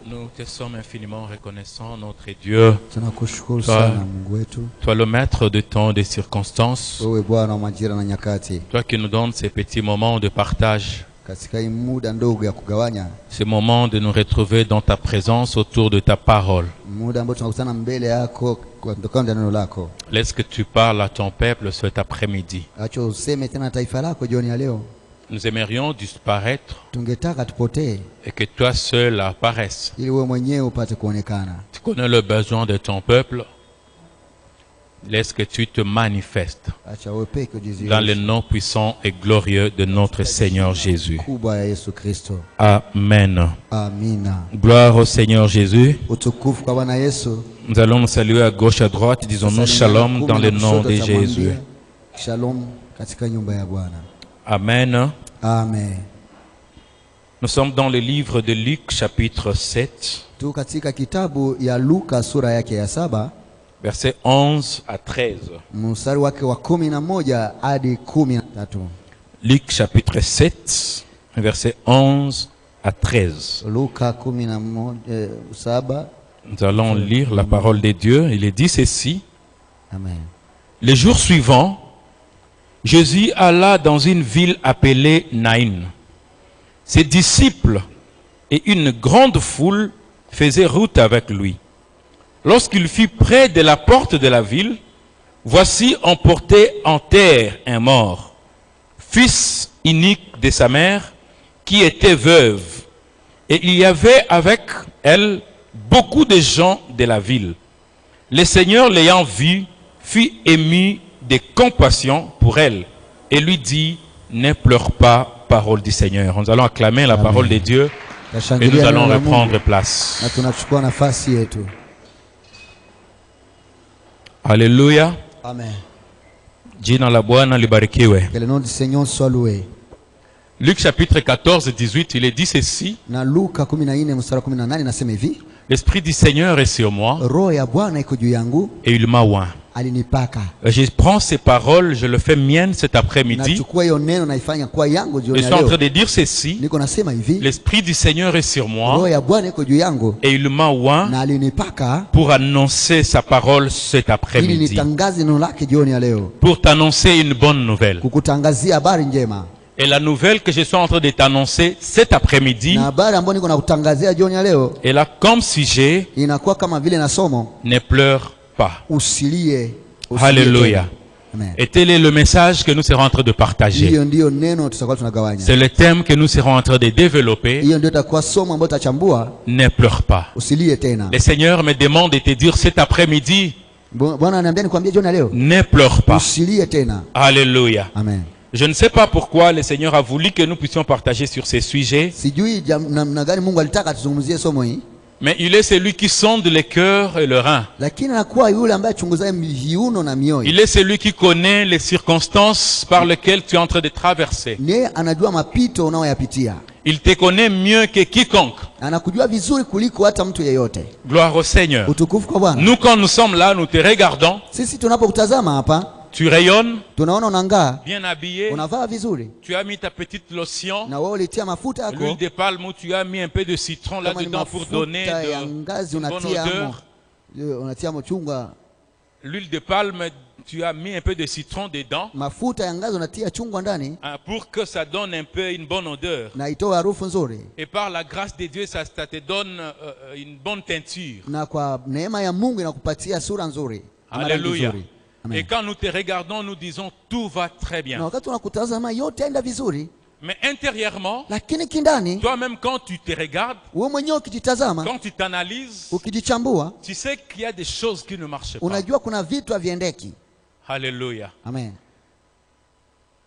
Nous te sommes infiniment reconnaissants, notre Dieu. Tunakushukuru sana Mungu wetu. Toi le maître de temps, des circonstances. Wewe Bwana wa majira na nyakati. Toi qui nous donnes ces petits moments de partage. Katika hii muda ndogo ya kugawanya. Ces moments de nous retrouver dans ta présence autour de ta parole. Muda ambao tunakutana mbele yako kutokana na neno lako. Laisse que tu parles à ton peuple cet après-midi. Acha useme tena taifa lako jioni ya leo. Nous aimerions disparaître Tungetaka tupotee et que toi seul apparaisses. ili wewe mwenyewe upate kuonekana. Tu connais le besoin de ton peuple. Laisse que tu te manifestes Acha wewe peke ujiziwe. dans le nom puissant et glorieux de notre Seigneur Jésus. Kubwa ya Yesu Kristo. Amen. Amina. Gloire au Seigneur Jésus. Utukufu kwa Bwana Yesu. Nous allons nous saluer à gauche, à droite. Disons-nous shalom dans le nom de Jésus. Shalom katika nyumba ya Bwana. Amen. Amen. Nous sommes dans le livre de Luc, chapitre 7, Tu katika kitabu ya Luka sura yake ya 7, versets 11 à 13. mstari wake wa 11 hadi 13. Luc, chapitre 7, versets 11 à 13. Luka 11:7. Nous allons lire la parole de Dieu. Il est dit ceci. Amen. Le jour suivant, Jésus alla dans une ville appelée Naïn. Ses disciples et une grande foule faisaient route avec lui. Lorsqu'il fut près de la porte de la ville, voici on portait en terre un mort, fils unique de sa mère, qui était veuve. Et il y avait avec elle beaucoup de gens de la ville. Le Seigneur l'ayant vu, fut ému de compassion pour elle et lui dit, ne pleure pas, parole du Seigneur. Nous allons acclamer la parole de Dieu et nous allons reprendre place. Alléluia. Amen. Jina la Bwana libarikiwe. Que le nom du Seigneur soit loué. Luc chapitre 14, 18, il est dit ceci. Na Luka 14 mstari 18 nasema hivi. L'Esprit du Seigneur est sur moi Roho ya Bwana iko juu yangu. et il m'a oint. Alinipaka. Je prends ces paroles, je le fais mienne cet après-midi. Nachukua hiyo neno naifanya kwa yangu jioni Je ya suis en train leo. de dire ceci. Niko nasema hivi. L'Esprit du Seigneur est sur Roho moi ya Bwana iko juu yangu et il m'a oint na alinipaka pour annoncer sa parole cet ili après-midi. nitangaze neno lake jioni ya leo. Pour t'annoncer une bonne nouvelle. Kukutangazia habari njema. Et la nouvelle que je suis en train de t'annoncer cet après-midi, Na habari ambayo niko nakutangazia jioni ya leo elle a comme sujet, inakuwa kama vile na somo ne pleure pas. usilie. Alléluia. Amen. Et tel est le message que nous serons en train de partager. Hiyo ndio neno tutakuwa tunagawanya. C'est le thème que nous serons en train de développer. Hiyo ndio itakuwa somo ambalo tutachambua. Ne pleure pas. Usilie tena. Le Seigneur me demande de te dire cet après-midi, Bwana ananiambia nikwambie jioni ya leo. ne pleure pas. Usilie tena. Alléluia. Amen. Je ne sais pas pourquoi le Seigneur a voulu que nous puissions partager sur ces sujets, Sijui namna gani Mungu alitaka tuzungumzie somo hii. mais il est celui qui sonde le cœur et le rein. Lakini anakuwa yule ambaye achunguzaye viuno na mioyo. Il est celui qui connaît les circonstances par lesquelles tu es en train de traverser. Ndiye anajua mapito unayoyapitia. Il te connaît mieux que quiconque. Anakujua vizuri kuliko hata mtu yeyote. Gloire au Seigneur. Utukufu kwa Bwana. Nous, quand nous sommes là, nous te regardons. Sisi tunapokutazama hapa, Tu rayonnes, tunaona unang'aa, bien habillé. unavaa vizuri. Tu as mis ta petite lotion, Na wewe ulitia mafuta l'huile yako. de palme où tu as mis un peu de citron Kama ni là-dedans pour donner mafuta ya de ngazi une bonne unatia odeur. amo. Unatia mchungwa. L'huile de palme, tu as mis un peu de citron dedans Mafuta ya ngazi unatia chungwa ndani pour que ça donne un peu une bonne odeur. na itoe harufu nzuri. Et par la grâce de Dieu, ça te donne une bonne teinture. Na kwa neema ya Mungu inakupatia sura nzuri. Alléluia. Nzuri. Et Amen. quand nous te regardons, nous disons tout va très Na bien. wakati unakutazama yote enda vizuri, Mais intérieurement, lakini kindani toi-même quand tu te regardes, wewe mwenyewe ukijitazama, quand tu t'analyses, ukijichambua, tu sais qu'il y a des choses qui ne marchent pas. unajua kuna vitu haviendeki. Alléluia. Amen.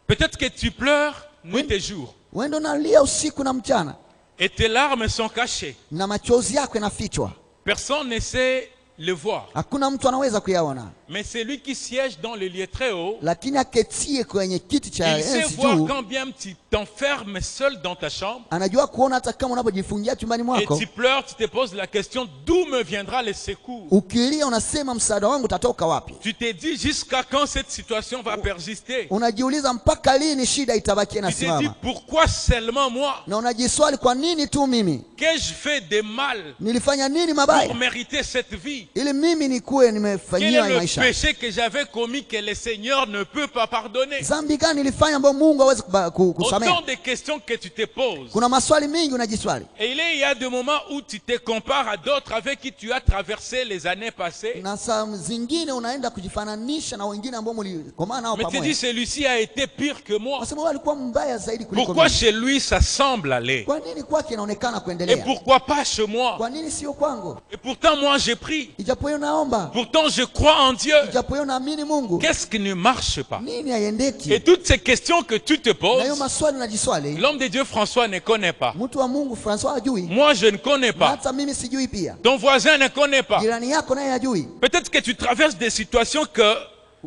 Peut-être que tu pleures nuit et jour. Wewe ndo unalia usiku na mchana Et tes larmes sont cachées. na machozi yako yanafichwa. Personne ne sait le voir. Hakuna mtu anaweza kuyaona. Mais celui qui siège dans le lieu très haut, lakini aketie kwenye kiti cha il sait enzi voir juu quand bien tu t'enfermes seul dans ta chambre anajua kuona hata kama unapojifungia chumbani et mwako, tu pleures, tu te poses la question d'où me viendra le secours. ukilia unasema msaada wangu utatoka wapi? Tu te dis jusqu'à quand cette situation va persister. Unajiuliza mpaka lini shida itabakia Tu te dis inasimama, pourquoi seulement moi? na unajiswali kwa nini tu mimi? Qu'ai-je fait de mal Nilifanya nini pour mabaya mériter cette vie? ili mimi nikuwe Quel nimefanyiwa est le maisha? péché que j'avais commis que le Seigneur ne peut pas pardonner? Dhambi gani nilifanya ambayo Mungu hawezi kusamehe? Autant de questions que tu te poses. Kuna maswali mingi unajiswali, Et il y a des moments où tu te compares à d'autres avec qui tu as traversé les années passées. na saa zingine unaenda kujifananisha na wengine ambao mlikomaa nao Mais tu dis, pamoja, celui-ci a été pire que moi. unasema wewe alikuwa mbaya zaidi kuliko Pourquoi mimi. chez lui ça semble aller? Kwa nini kwake inaonekana Et kuendelea? pourquoi pas chez moi? Kwa nini sio kwangu? Et pourtant moi j'ai pris. Ijapo yeye naomba, Pourtant je crois en Dieu. ijapo yeye naamini Mungu, Qu'est-ce qui ne marche pas? nini Et haiendeki? toutes ces questions que tu te Na hiyo poses, maswali unajiswali, l'homme de Dieu François ne connaît pas. mtu wa Mungu Francois hajui, Moi je ne connais na pas. hata mimi sijui pia, Ton voisin ne connaît pas. jirani yako naye hajui. Peut-être que tu traverses des situations que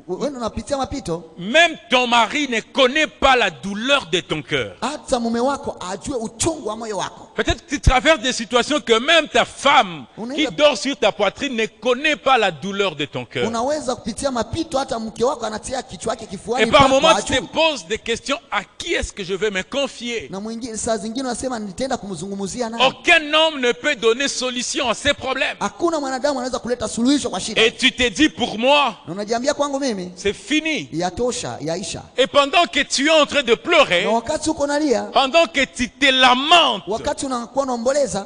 Wewe unapitia mapito, même ton mari ne connaît pas la douleur de ton cœur. hata mume wako ajue uchungu wa moyo wako. Peut-être que tu traverses des situations que même ta femme On qui est- dort sur ta poitrine ne connaît pas la douleur de ton cœur. Unaweza kupitia mapito, hata mke wako anatia kichwa yake Et kifuani par pako, moments, tu te hajui. poses des questions, à qui est-ce que je vais me confier? Na mwingine saa zingine unasema nitaenda kumzungumzia naye. Aucun homme ne peut donner solution à ces problèmes. Hakuna mwanadamu anaweza kuleta suluhisho kwa shida, Et tu te dis, pour moi, na unajiambia kwangu mimi c'est fini. yatosha, yaisha. Et pendant que tu es en train de pleurer, Na wakati uko nalia, pendant que tu te lamentes, wakati unakuwa unaomboleza,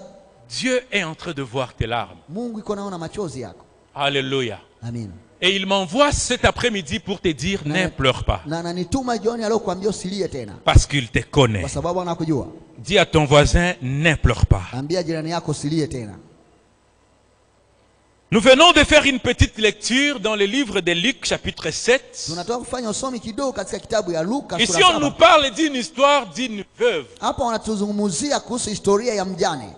Dieu est en train de voir tes larmes. Mungu iko naona machozi yako. Alléluia. Amin. Et il m'envoie cet après-midi pour te dire, ne pleure pas. Na ananituma jioni aliyokuambia usilie tena, Parce qu'il te connaît. kwa sababu anakujua. Dis à ton voisin, ne pleure pas. Ambia jirani yako usilie tena. Nous venons de faire une petite lecture dans le livre de Luc, chapitre 7. Tunatoka kufanya usomi kidogo katika kitabu ya Luka Ici, sura on nous 7. parle d'une histoire d'une veuve. Hapa wanatuzungumzia kuhusu historia ya mjane.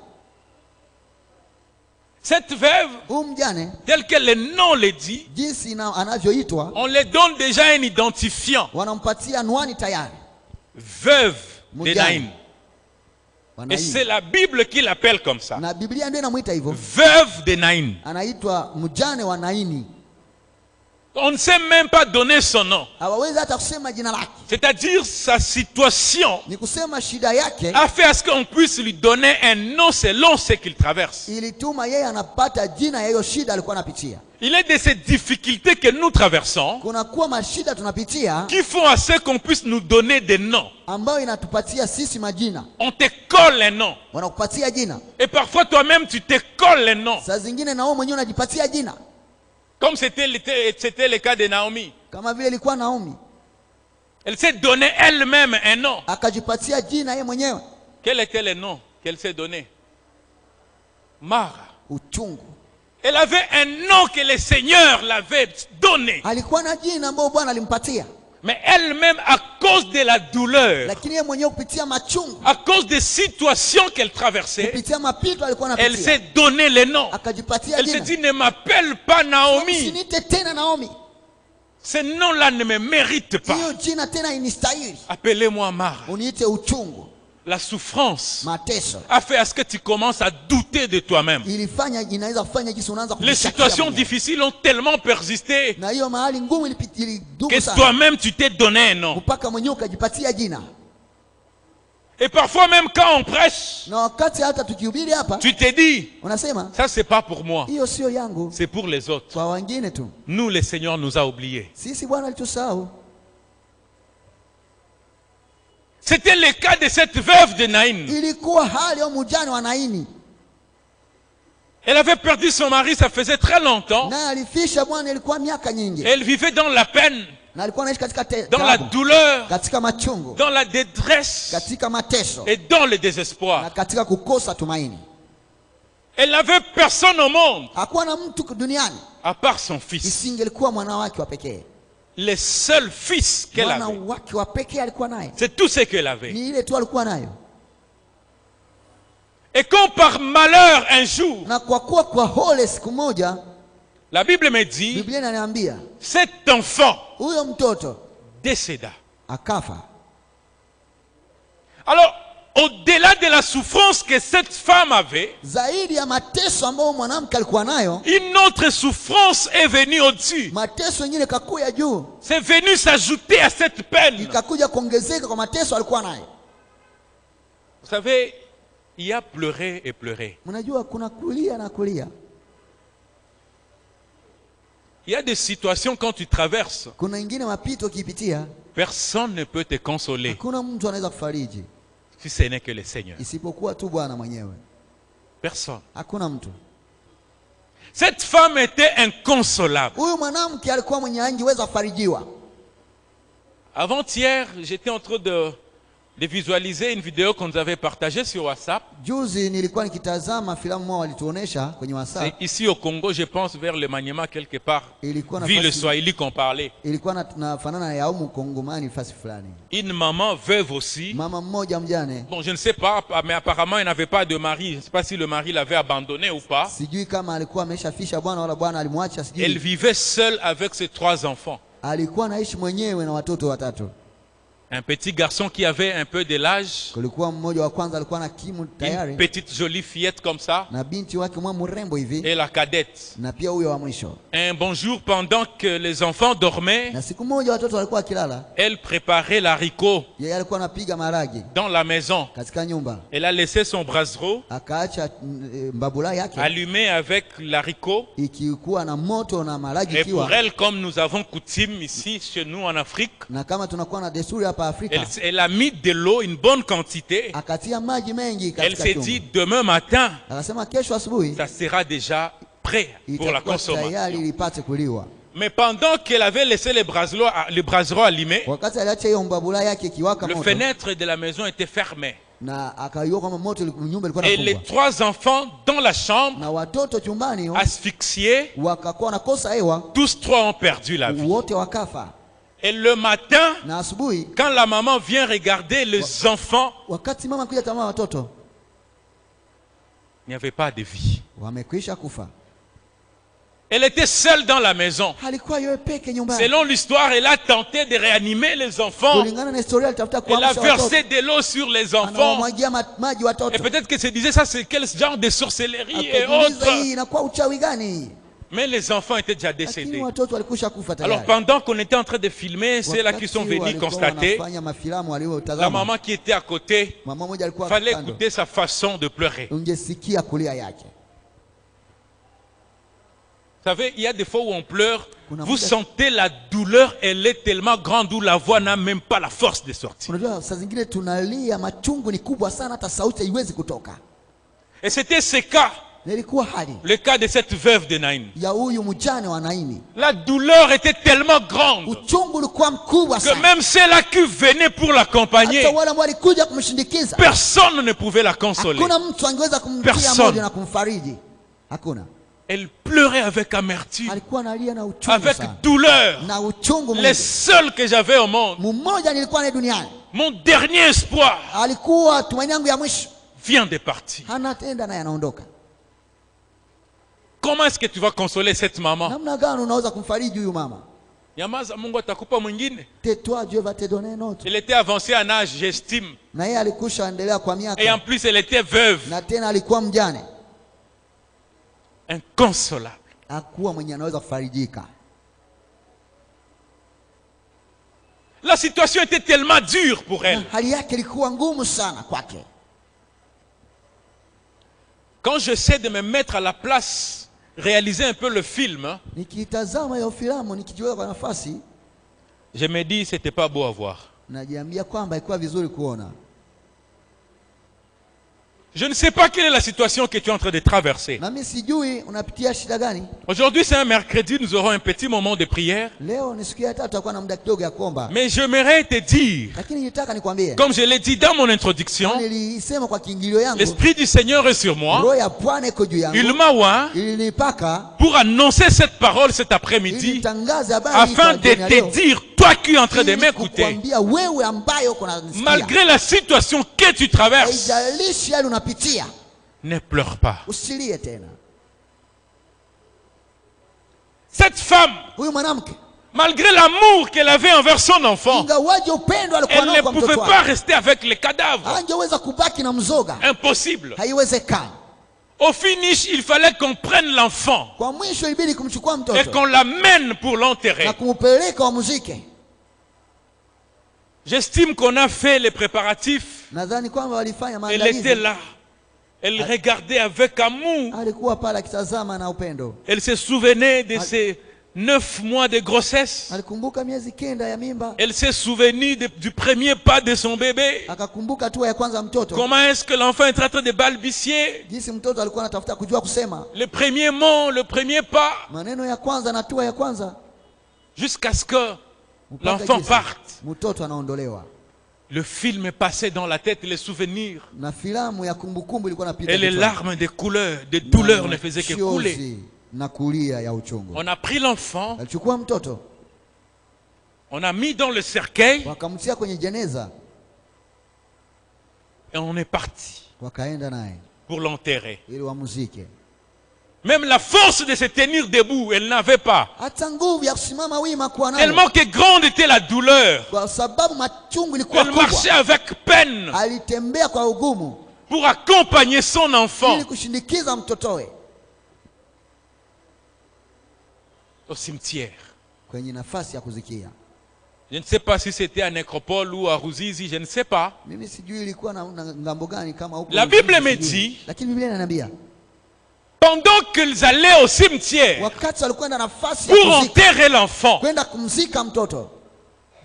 Cette veuve, Huyu mjane tel que le nom le dit, jinsi anavyoitwa, on lui donne déjà un identifiant. wanampatia anwani tayari, Veuve de Mujane. Naïm. Et c'est la Bible qui l'appelle comme ça. na Biblia ndio inamuita hivyo, Veuve de Naïm. anaitwa mjane wa Naini. On ne sait même pas donner son nom. Hawawezi hata kusema jina lake, C'est-à-dire sa situation ni kusema shida yake a fait à ce qu'on puisse lui donner un nom selon ce qu'il traverse. ilituma yeye anapata jina ya hiyo shida alikuwa anapitia. Il est de ces difficultés que nous traversons Kuna kuwa mashida tunapitia qui font à ce qu'on puisse nous donner des noms. ambayo inatupatia sisi majina, On te colle un nom. wanakupatia jina. Et parfois toi-même tu te colles un nom. Saa zingine na wewe mwenyewe unajipatia jina, Comme c'était le cas de Naomi. kama vile ilikuwa Naomi Elle s'est donné elle-même un nom. akajipatia jina yeye mwenyewe, Quel était le nom qu'elle s'est donné? Mara. uchungu. Elle avait un nom que le Seigneur l'avait donné. Alikuwa na jina ambayo Bwana alimpatia, Mais elle-même, à cause de la douleur, lakini yeye mwenyewe kupitia machungu, à cause des situations qu'elle traversait, kupitia mapito alikuwa elle anapitia, s'est donné le nom. akajipatia Elle s'est jina. dit, ne m'appelle pas Naomi. Usinite tena Naomi, Ce nom-là ne me mérite pas. hiyo jina tena inistahili, Appelez-moi Mara. uniite uchungu. La souffrance Mateso a fait à ce que tu commences à douter de toi-même. ilifanya, inaweza kufanya jinsi unaanza Les kujishakia situations mwenyewe. difficiles ont tellement persisté Na hiyo mahali ngumu ilidumu que sana, toi-même tu t'es donné un nom. mpaka mwenyewe ukajipatia jina. Et parfois même quand on prêche, Na wakati hata tukihubiri hapa tu te dis, unasema ça c'est pas pour moi, hiyo sio yangu, c'est pour les autres. kwa wengine tu. Nous, le Seigneur nous a oubliés. Sisi Bwana alitusahau. C'était le cas de cette veuve de Naïm. Ilikuwa hali ya mjane wa Naini, Elle avait perdu son mari, ça faisait très longtemps. na alifisha bwana, ilikuwa miaka nyingi, Elle vivait dans la peine, na alikuwa anaishi katika dans la taabu, douleur, katika machungu, dans la détresse katika mateso et dans le na désespoir. katika kukosa tumaini. Elle n'avait personne au monde Hakuwa na mtu duniani à part son fils. isingelikuwa mwana wake wa pekee. Le seul fils qu'elle Mwana avait. wake wa pekee alikuwa naye, C'est tout ce qu'elle avait. ni ile tu alikuwa nayo. Et quand par malheur un jour, Na kwa kuwa kwa hole siku moja La Bible me dit, Biblia inaniambia cet enfant huyo mtoto décéda. akafa. Alors, au-delà de la souffrance que cette femme avait, Zaidi ya mateso ambayo mwanamke alikuwa nayo, une autre souffrance est venue au-dessus. mateso mengine kakuya juu, C'est venu s'ajouter à cette peine. ikakuja kuongezeka kwa mateso alikuwa nayo. Vous savez, il y a pleurer et pleurer. Mnajua kuna kulia na kulia. Il y a des situations quand tu traverses, Kuna ingine mapito ukipitia, personne ne peut te consoler hakuna mtu anaweza kufariji si ce n'est que le Seigneur. isipokuwa tu Bwana mwenyewe. Personne. Hakuna mtu. Cette femme était inconsolable. Huyu mwanamke alikuwa mwenye angeweza kufarijiwa. Avant-hier, j'étais en train de visualiser une vidéo qu'on nous avait partagée sur WhatsApp. Juzi nilikuwa nikitazama filamu moja walituonesha kwenye C'est WhatsApp. ici au Congo, je pense, vers le Maniema quelque part. Ilikuwa Vu le nafasi, Swahili qu'on parlait. ilikuwa nafanana ya umu Kongomani fasi fulani. Une maman veuve aussi. Mama mmoja mjane, Bon, je ne sais pas, mais apparemment, il n'avait pas de mari. Je ne sais pas si le mari l'avait abandonné ou pas. sijui kama alikuwa ameshafisha bwana wala bwana alimwacha, Elle sijui. vivait seule avec ses 3 enfants. Alikuwa anaishi mwenyewe na watoto watatu. Un petit garçon qui avait un peu de l'âge. Kulikuwa mmoja wa kwanza alikuwa na kimu Une tayari, petite jolie fillette comme ça. na binti wake mwa mrembo hivi, Et la cadette. na pia huyo wa mwisho. Un bon jour, pendant que les enfants dormaient, Na siku moja watoto walikuwa wakilala, elle préparait l'haricot yeye alikuwa anapiga maragi dans la maison. katika nyumba, Elle a laissé son brasero akaacha mbabula yake allumé avec l'haricot. ikikuwa na moto na maragi Et pour kiwa, elle, comme nous avons coutume ici chez nous en Afrique, na kama tunakuwa na desturi hapa Afrika, elle a mis de l'eau, une bonne quantité. akatia maji mengi Elle katika s'est chumba. dit, demain matin, Akasema kesho asubuhi ça sera déjà prêt pour la itakuwa tayari consommation. lipate kuliwa. Mais pendant qu'elle avait laissé le brasero allumé, Wakati aliacha hiyo mbabula yake ikiwaka le moto, fenêtre de la maison était fermé. na akaiona kama moto nyumba ilikuwa Et les inafungwa, 3 enfants dans la chambre, na watoto chumbani asphyxiés, wakakuwa nakosa hewa, tous 3 ont perdu la vie. wote wakafa. Et le matin, Na asubuhi quand la maman vient regarder les enfants, wakati mama kuja tamaa watoto il n'y avait pas de vie. wamekwisha kufa. Elle était seule dans la maison. Alikuwa yeye peke nyumbani. Selon l'histoire, elle a tenté de réanimer les enfants. Kulingana na historia alitafuta Elle a kuamsha watoto, versé de l'eau sur les enfants. anawamwagia maji Et watoto. peut-être que se disait ça, c'est quel genre de sorcellerie et Akajiuliza, hii autres. inakuwa uchawi gani? Mais les enfants étaient déjà Lakini décédés. watoto walikwisha kufa Alors tayari. pendant qu'on était en train de filmer, c'est là qu'ils sont venus walikuwa constater. wanafanya mafilamu La waliotazama, maman qui était à côté, mama mmoja alikuwa fallait kando, écouter sa façon de pleurer. ungesikia kulia yake. Vous savez, il y a des fois où on pleure, Kuna vous muda- sentez la douleur, elle est tellement grande où la voix n'a même pas la force de sortir. Unajua saa zingine tunalia, machungu ni kubwa sana, hata sauti haiwezi kutoka. Et c'était ce cas, Na ilikuwa hali le cas de cette veuve de Naïm. ya huyu mjane wa Naini. La douleur était tellement grande Uchungu ulikuwa mkubwa que sana, même ceux-là qui venaient pour l'accompagner, hata wale ambao walikuja kumshindikiza, personne ne pouvait la consoler. hakuna mtu angeweza kumtia Personne. moyo na kumfariji. Hakuna. Elle pleurait avec amertume, Alikuwa analia na uchungu avec sana, douleur. na uchungu Les mwingi. seuls que j'avais au monde, Mmoja nilikuwa naye duniani, mon dernier espoir alikuwa tumaini yangu ya mwisho, vient de partir. anatenda naye anaondoka. Comment est-ce que tu vas consoler cette maman? Namna gani unaweza kumfariji huyu mama? Nyamaza, Mungu atakupa mwingine. Tais-toi, Dieu va te donner un autre. Elle était avancée en âge, j'estime. Na yeye alikusha endelea kwa Et en miaka, plus, elle était veuve, na tena alikuwa mjane, inconsolable. hakuwa mwenye anaweza kufarijika. La situation était tellement dure pour elle. Na hali yake ilikuwa ngumu sana kwake. Quand j'essaie de me mettre à la place, réaliser un peu le film, Nikitazama hiyo filamu, nikijiweka kwa nafasi, je me dis c'était pas beau à voir. najiambia kwamba ilikuwa vizuri kuona. Je ne sais pas quelle est la situation que tu es en train de traverser. Na mimi sijui unapitia shida gani. Aujourd'hui, c'est un mercredi, nous aurons un petit moment de prière. Leo ni siku ya tatu, tutakuwa na muda kidogo ya kuomba. Mais j'aimerais te dire, Lakini nitaka nikwambie, comme je l'ai dit dans mon introduction, nilisema kwa kiingilio yangu, l'Esprit du Seigneur est sur moi. roho ya Bwana iko juu Il yangu, m'a oint ilinipaka pour annoncer cette parole cet ili après-midi, nitangaze habari hii afin kwa de jioni ya te leo, dire, toi qui es en train de ili m'écouter, kukuambia wewe ambaye uko unanisikia, malgré la situation que tu traverses, haijalishi yale unapitia, ne pleure pas. usilie tena. Cette femme, Huyu mwanamke malgré l'amour qu'elle avait envers son enfant, ingawaje upendo alikuwa elle nao ne kwa pouvait mtoto pas wake, rester avec les cadavres. hangeweza kubaki na mzoga. Impossible. Haiwezekani. Au finish, il fallait qu'on prenne l'enfant Kwa mwisho ibidi kumchukua et mtoto qu'on l'amène pour l'enterrer. na kumpeleka wamuzike. J'estime qu'on a fait les préparatifs. Nadhani kwamba walifanya Elle était maandalizi. là. Elle regardait avec amour. Alikuwa pale akitazama na upendo. Elle se souvenait de ses 9 mois de grossesse. Alikumbuka miezi 9 ya mimba. Elle s'est souvenue du premier pas de son bébé. Akakumbuka hatua ya kwanza mtoto. Comment est-ce que l'enfant est en train de balbutier? Jinsi mtoto alikuwa anatafuta kujua kusema. Le premier mot, le premier pas. Maneno ya kwanza na hatua ya kwanza. Jusqu'à ce que Mpaka l'enfant jinsi parte. mtoto anaondolewa. Le film est passé dans la tête, les souvenirs. Na filamu ya kumbukumbu ilikuwa inapita. Et les larmes de couleur, de douleur ne faisaient que couler. Na kulia ya uchungu. On a pris l'enfant, Alichukua mtoto, on a mis dans le cercueil wakamtia kwenye jeneza, et on est parti wakaenda naye pour l'enterrer. ili wamuzike. Même la force de se tenir debout, elle n'avait pas. Hata nguvu ya kusimama wima kuwa nayo. Tellement que grande était la douleur. Kwa sababu machungu ilikuwa Elle marchait kubwa. avec peine Alitembea kwa ugumu pour accompagner son enfant ili kushindikiza mtotowe au cimetière. kwenye nafasi ya kuzikia. Je ne sais pas si c'était à Nécropole ou à Ruzizi, je ne sais pas. Mimi sijui ilikuwa na ngambo gani kama huko. La Bible me dit, lakini Biblia inaniambia pendant qu'ils allaient au cimetière wakati walikwenda nafasi ya pour kuzika, enterrer l'enfant, kwenda kumzika mtoto,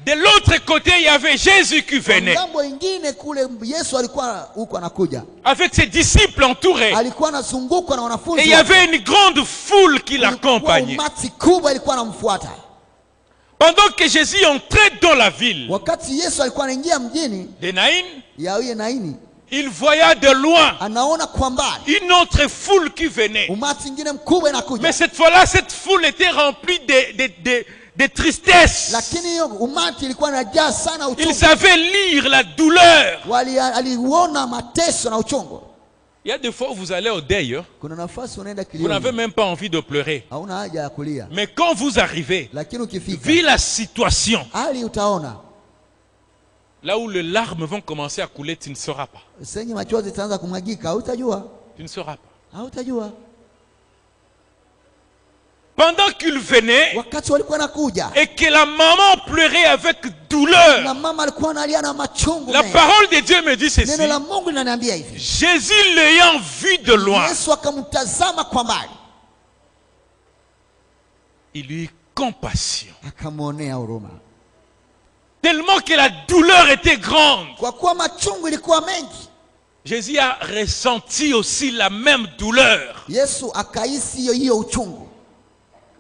de l'autre côté, il y avait Jésus qui venait ngambo ingine kule Yesu alikuwa huko anakuja. avec ses disciples entourés. Alikuwa anazungukwa na Et wanafunzi. il y avait une grande foule qui l'accompagnait. Umati kubwa ilikuwa anamfuata. Pendant que Jésus entrait dans la ville Wakati Yesu alikuwa anaingia mjini de Naïn, ya huye Naini, il voyait de loin anaona kwa mbali une autre foule qui venait. umati ingine mkubwa inakuja. Mais cette fois-là, cette foule était remplie de tristesse. Lakini hiyo umati ilikuwa inajaa sana Ils uchungu. savaient lire la douleur. Aliuona mateso na uchungu. Il y a des fois où vous allez au deuil, Kuna nafasi unaenda vous n'avez kilio, même pas envie de pleurer. hauna haja ya kulia, Mais quand vous arrivez, lakini ukifika vu la situation, hali utaona là où les larmes vont commencer à couler, tu ne sauras pas. senye machozi itaanza kumwagika, hautajua, Tu ne sauras pas. hautajua. Pendant qu'il venait Wakati walikuwa nakuja et que la maman pleurait avec douleur, na mama alikuwa analia na machungu la mengi. parole de Dieu me dit ceci. Neno la Mungu linaniambia hivi, Jésus l'ayant vu de loin, Yesu akamtazama kwa mbali, il eut compassion. akamwonea huruma, Tellement que la douleur était grande. kwa kuwa machungu ilikuwa mengi. Jésus a ressenti aussi la même douleur. Yesu akahisi hiyo hiyo uchungu,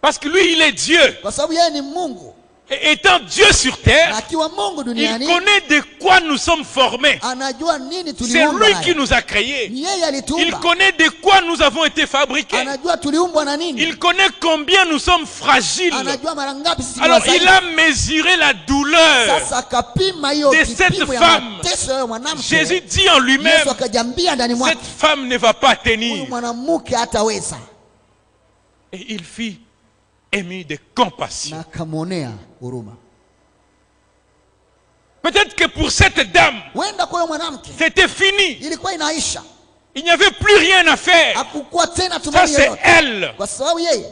Parce que lui, il est Dieu. kwa sababu yeye ni Mungu, Et étant Dieu sur na terre, akiwa Mungu il duniani connaît de quoi nous sommes formés. anajua nini C'est tuliumbwa lui qui naye. nous a créés. Ni yeye Il alituumba, connaît de quoi nous avons été fabriqués. anajua tuliumbwa na nini, Il connaît combien nous sommes fragiles. anajua mara ngapi sisi ni Alors il wadhaifu. a mesuré la douleur. Sasa akapima hiyo de kipimo cette ya femme. mateso ya mwanamke. Jésus dit en lui-même, Yesu akajambia ndani mwake, cette femme ne va pas huyu tenir. mwanamke hataweza, Et il fit ému de compassion. na akamwonea huruma. Peut-être que pour cette dame, Wenda kwa huyo mwanamke c'était fini. ilikuwa inaisha, Il n'y avait plus rien à faire. hakukuwa tena Ça, tumaini c'est yoyote, elle. kwa sababu yeye.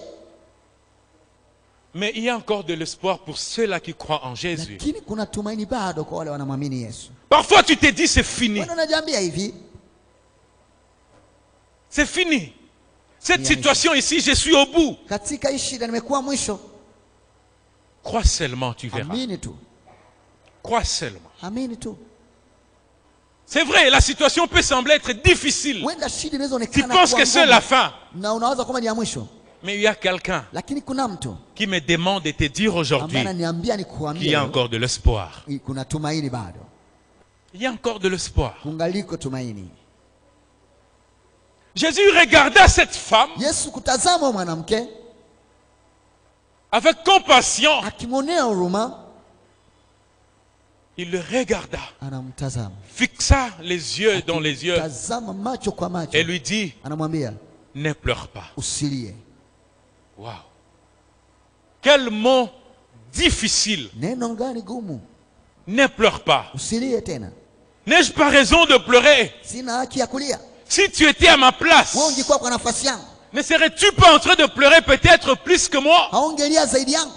Mais il y a encore de l'espoir pour ceux-là qui croient en Jésus. Lakini kuna tumaini bado kwa wale wanamwamini Yesu. Parfois, tu te dis, c'est fini. Wenda unajambia hivi, C'est fini. Cette Bien, situation ici, je suis au bout. katika hii shida nimekuwa mwisho. Crois seulement, tu verras. Amini tu, Crois seulement. amini tu. C'est vrai, la situation peut sembler être difficile. Wenda shida inaweza Tu onekana penses kuwa que c'est la ngumu, fin. na unawaza kwamba ni ya mwisho, Mais il y a quelqu'un lakini kuna mtu qui me demande de te dire aujourd'hui ambaye ananiambia qu'il y nikuambie a encore de l'espoir. kuna tumaini bado, Il y a encore de l'espoir. kungaliko tumaini. Jésus regarda cette femme Yesu kutazama mwanamke avec compassion. akimwonea huruma, Il le regarda, anamtazama, fixa les yeux dans les yeux tazama macho kwa macho, et lui dit, anamwambia ne pleure pas. usilie. Wow. Quel mot difficile. Neno gani gumu? Ne pleure pas. Usilie tena. N'ai-je pas raison de pleurer? Sina haki ya kulia. Si tu étais à ma place, Wewe ungekuwa kwa nafasi yangu, ne serais-tu pas en train de pleurer peut-être plus que moi? haungelia zaidi yangu?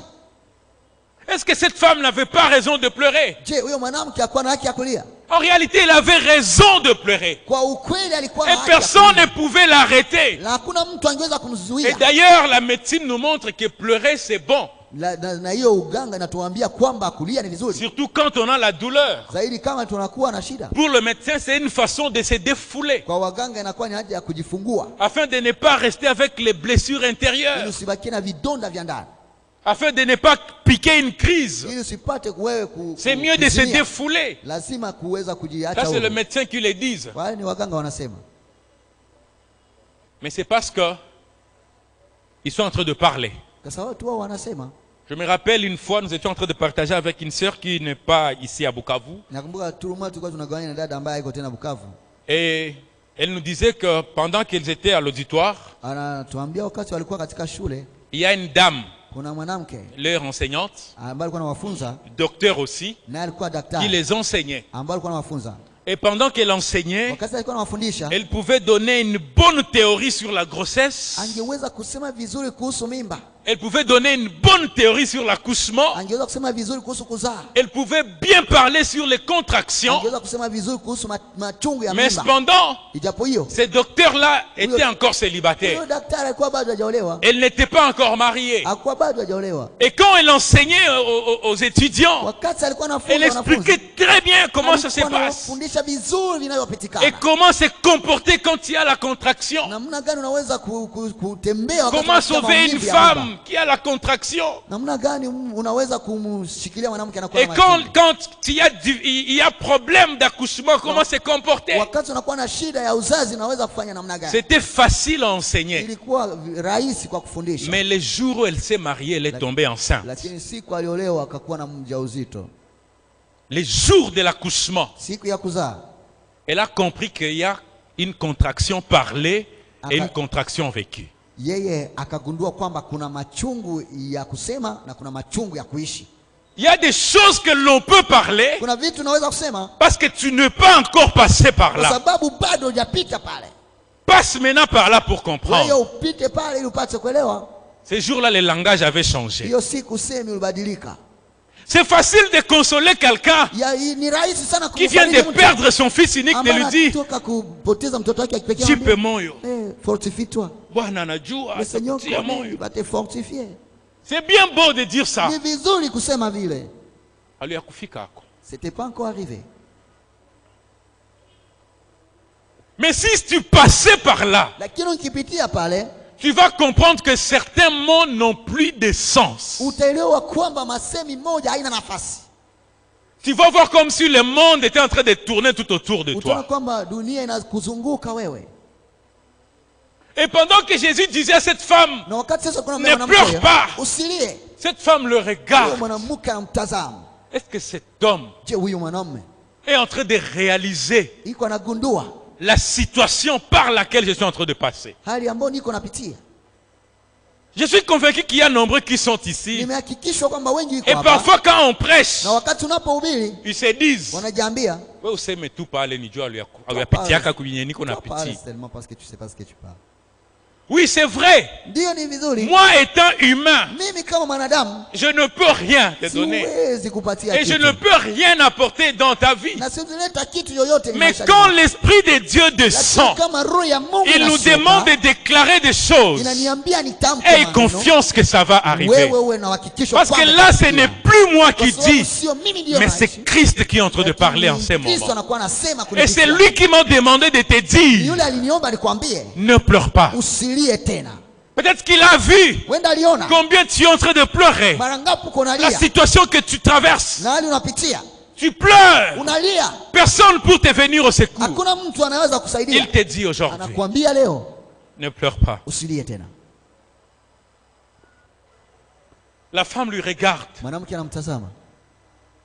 Est-ce que cette femme n'avait pas raison de pleurer? Je, huyo mwanamke alikuwa na haki ya kulia? En réalité, elle avait raison de pleurer. Kwa ukweli alikuwa na Et haki ya personne kulia. ne pouvait l'arrêter. Na hakuna mtu angeweza Et kumzuia. d'ailleurs, la médecine nous montre que pleurer, c'est bon. Na hiyo uganga inatuambia kwamba kulia ni vizuri. Surtout quand on a la douleur. Zaidi kama tunakuwa na shida. Pour le médecin, c'est une façon de se défouler. Kwa waganga inakuwa ni haja ya kujifungua. Afin de ne pas rester avec les blessures Ili intérieures. usibakie na vidonda vya ndani. Afin de ne pas piquer une crise. Ili usipate wewe C'est mieux de se kuzimia. défouler. Lazima kuweza kujiacha Ça, c'est le huru. médecin qui le dit. Wale ni waganga wanasema. Mais c'est parce que ils sont en train de parler. Kwa sababu tu wao wanasema. Je me rappelle une fois, nous étions en train de partager avec une sœur qui n'est pas ici à Bukavu. Nakumbuka turuma tulikuwa tunagawanya na dada ambaye iko tena Bukavu. Et elle nous disait que pendant qu'ils étaient à l'auditoire, Anatuambia wakati walikuwa katika shule, il y a une dame, kuna mwanamke leur enseignante, ambaye alikuwa anawafunza, docteur aussi, naye alikuwa qui daktari les enseignait. ambaye alikuwa anawafunza. Et pendant qu'elle enseignait, Wakati alikuwa anawafundisha, elle pouvait donner une bonne théorie sur la grossesse. angeweza kusema vizuri kuhusu mimba, Elle pouvait donner une bonne théorie sur l'accouchement. angeweza kusema vizuri kuhusu kuzaa, Elle pouvait bien parler sur les contractions. angeweza kusema vizuri kuhusu machungu ya Mais mimba. cependant, Ijapo hiyo ces docteurs-là étaient encore huyo célibataires. daktari alikuwa bado hajaolewa, Elle n'était pas encore mariée. hakuwa bado hajaolewa. Et quand elle enseignait aux étudiants, Wakati alikuwa elle anafunza wanafunzi, expliquait très bien comment ça se alikuwa passe. anawafundisha vizuri Et vinavyopitikana. comment se comporter quand il y a la contraction. Namna gani unaweza kutembea wakati Comment unasikia sauver une maumivu ya mimba. femme qui a la contraction. Namna gani unaweza kumshikilia mwanamke anakuwa Et na quand machungu. il y a problème d'accouchement, comment se comporter. Wakati unakuwa na shida ya uzazi unaweza kufanya namna gani? C'était facile à enseigner. Ilikuwa rahisi kwa kufundisha. Mais le jour où elle s'est mariée, elle est tombée enceinte. Lakini siku aliolewa akakuwa na mjauzito. Le jour de l'accouchement, Siku ya kuzaa elle a compris qu'il y a une contraction parlée et une contraction vécue. yeye akagundua kwamba kuna machungu ya kusema na kuna machungu ya kuishi. Il y a des choses que l'on peut parler Kuna vitu unaweza kusema parce que tu n'es pas encore passé par kwa là. sababu bado hujapita pale. Passe maintenant par là pour Wewe comprendre. upite pale ili upate kuelewa. Ces jours-là, le langage avait changé. Hiyo siku usemi ulibadilika. C'est facile de consoler quelqu'un Ni rahisi sana qui vient de kumfariji mtu perdre son fils unique, de ambaye lui dire, anatoka kupoteza mtoto wake wa kipekee. jipe Mwambie, moyo. fortifie-toi. Bwana anajua Le Seigneur atakutia connaît, il moyo. va te fortifier. C'est bien beau de dire ça. Ni vizuri kusema vile. Aliyakufika hako. C'était pas encore arrivé. Mais si tu passais par là, Lakini ukipitia pale tu vas comprendre que certains mots n'ont plus de sens. utaelewa kwamba masemi moja haina nafasi. Tu vas voir comme si le monde était en train de tourner tout autour de Utaona toi. kwamba dunia inakuzunguka wewe. Et pendant que Jésus disait à cette femme, Na wakati sasa kuna Ne pleure pas. usilie. cette femme le Huyo regarde. mwanamke anamtazama. Est-ce que cet homme Je, huyu mwanamume est en train de réaliser iko anagundua la situation par laquelle je suis en train de passer? hali ambayo niko napitia? Je suis convaincu qu'il y a nombreux qui sont ici. Nimehakikishwa kwamba wengi wiko Et hapa. parfois quand on prêche, Na wakati unapohubiri ils se disent, wanajiambia wewe useme tu pale nijua aliyapitiaka kuyenye niko toi parles napitia. seulement parce que tu sais pas ce que tu parles. Oui, c'est vrai. Ndio, ni vizuri. Moi étant humain, Mimi kama mwanadamu je ne peux rien te donner. siwezi kupatia Et je kitu. ne peux rien apporter dans ta vie. Na siwezileta kitu yoyote Mais maishani quand mwangu. l'Esprit de Dieu Lakini descend, kama roho ya Mungu il nous inashuka, demande de déclarer des choses. inaniambia nitamke Aie maneno, confiance que ça va arriver. wewe uwe na uhakikisho Parce que kwamba là, ce itafikia. n'est plus moi Kwa qui sababu dis, sio mimi ndio mais naishi, c'est Christ qui est en train de parler en ces Kristo moments. anakuwa anasema Et c'est kunipitia. lui qui m'a demandé de te dire, Yule aliniomba nikwambie ne pleure pas. usilie tena. Peut-être qu'il a vu Wenda aliona combien tu es en train de pleurer. mara ngapi uko La unalia situation que tu traverses. na hali unapitia, Tu pleures. unalia, Personne pour te venir au secours. hakuna mtu anaweza kusaidia. Il te dit aujourd'hui, Anakuambia leo ne pleure pas. usilie tena. La femme lui regarde. Mwanamke anamtazama,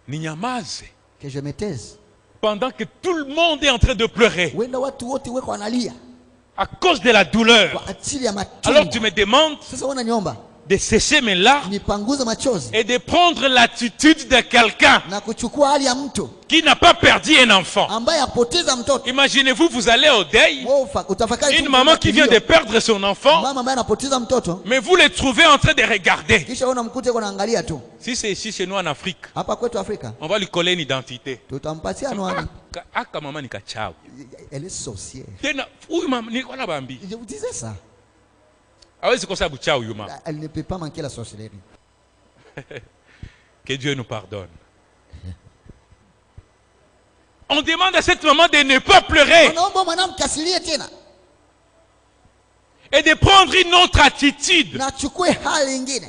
Ninyamaze. que je me taise. Pendant que tout le monde est en train de pleurer Wenda watu wote weko wanalia à cause de la douleur. kwa ajili ya Alors tu machungu. me demandes, Sasa unaniomba de sécher mes larmes nipanguze machozi et de prendre l'attitude de quelqu'un na kuchukua hali ya mtu qui n'a pas perdu un enfant. ambaye apoteza mtoto. Imaginez-vous, vous allez au deuil, Wewe utafakari une maman qui vient de perdre son enfant, mama ambaye anapoteza mtoto mais vous le trouvez en train de regarder. kisha unamkuta yuko anaangalia tu. Si c'est ici chez nous en Afrique, Hapa kwetu Afrika on va lui coller une identité. tutampatia anwani. Aka mama nikachao. Elle est sorcière. Tena huyu mama niko na bambi. Je vous disais ça. Hawezi kosa buchao huyu mama. Elle ne peut pas manquer la sorcellerie. Que Dieu nous pardonne. On demande à cette maman de ne pas pleurer Wanaomba mwanamke asilie tena et de prendre une autre attitude. na achukue hali nyingine.